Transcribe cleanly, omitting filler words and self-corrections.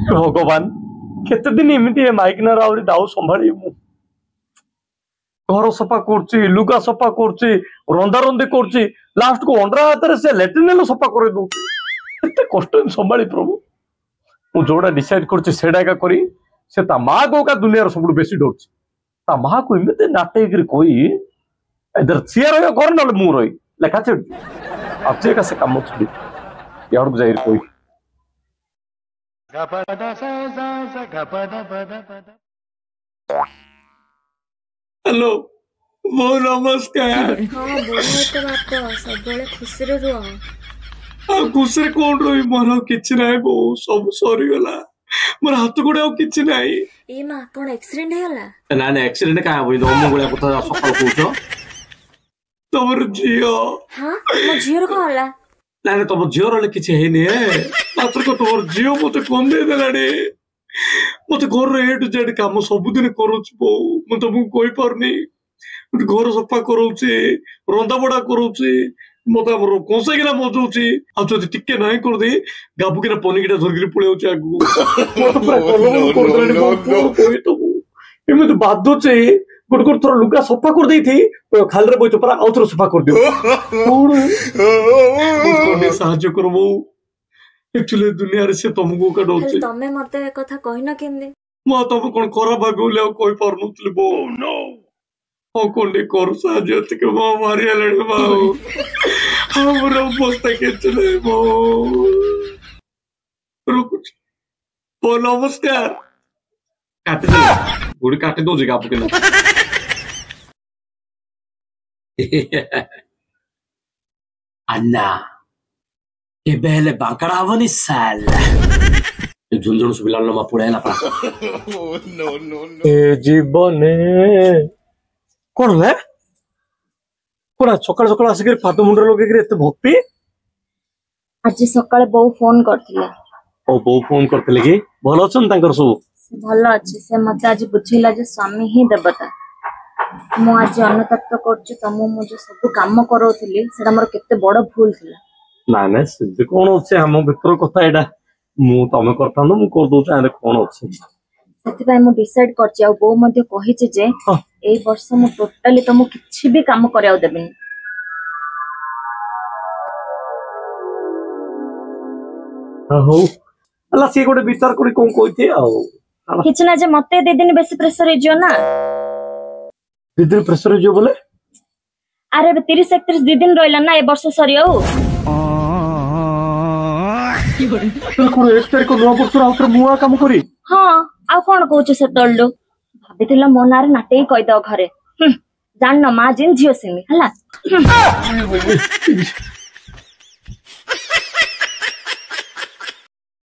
भगवान केते दिन एमती माइकनार आउरी दाऊ संभाली मु घर सफा करची लुगा सफा करची रंदा रंदी करची लास्ट को अंडरा हाथ से लैट्रिन सफा कर दो केते कष्ट संभाली प्रभु मु जोड़ा डिसाइड करची सेडा का करी से ता मां को का दुनिया रो सब बेसी डरची ता मां को एमती नाटे गिर कोई इधर चेयर हो कर न मु रही लेखा छेड़ अब जे का से काम छुड़ी यार को जाहिर कोई हेलो मो नमस्कार हाँ बोलो तो बाप सब खुशी रे रुह आ खुशी कौन रही मोर किछि नाही बो सब सरी गला मोर हाथ गोड़ किछि नाही ए मां कोन एक्सीडेंट हेला ना ना एक्सीडेंट का होई दम गोळ्या कथा सकाळ कहूछ तमर जियो हां मो जियो को होला ना ना तम जियो रे किछि हेने मात्र को तमर जियो मते कोन दे देलाडी मते घर रे ए टू जेड काम सब दिन करूछ बो म तुमको कोई परनी घर सफा करूची रंदा बड़ा करूची मत आम कौशे किना मजौची आ जदि टिके नहीं कर दे गाबू किना पनिकिटा धरकी पळेउची आगु एमती बाधुचे गोटे गोटे थोड़ा लुगा सफा कर दी थी खाली रे बैठ परा आउथरो सफा कर दियो साहाଯ୍य करबो एक्चुअली दुनिया रे से तुमको का डोचे तमे मते कथा कहिना केंदे म तुम कोन खराब भागोले कोई परनुतली बो नो ओ कोंडे कर साहाଯ୍य के म मारी आले बाऊ हमर अवस्था के चले बो रुक ओ नमस्कार काटे दे गुड़ी काटे दो जगह आपके ना अन्ना के बेले बांकड़ा आवनी साल झुंझुन सुबिलाल मा पुड़ेला पा नो नो नो ए जीवने कोन है कोना सकाळ सकाळ आसी पाद मुंडर लगे एते भक्ति आज सकाळे बो फोन करथिले ओ बो फोन करथिले कि भलो छन तांकर सब भल अच्छे से मत आज बुझेगा जे स्वामी ही देवता मु आज अन्नतत्व करछु तम मु जो सब काम करोथिली सेडा मोर केते बड़ भूल थिला ना ना से कोन होचे हम भीतर कथा एडा मु तमे करथानो मु कर दउ चाहे कोन होचे सेति भाई मु डिसाइड करछि आ बो मध्ये कहिछि जे ए वर्ष मु टोटली तम किछि भी काम करयाउ देबेनी हो अल्ला से गोटे विचार करी कोन कहिथे आ किछ ना जे मते दे दिन बेसी प्रेशर हे जियो ना दीदी प्रेशर जो बोले अरे 30 31 दी दिन रहला ना ए वर्ष सरियो को एक तारिख को नवा वर्ष आउतर मुआ काम करी हां आ कोन कहू से तळलो भाबिथिला मोनार नाटे कहि दो घरे जान न मा जिन जियो सिनी हला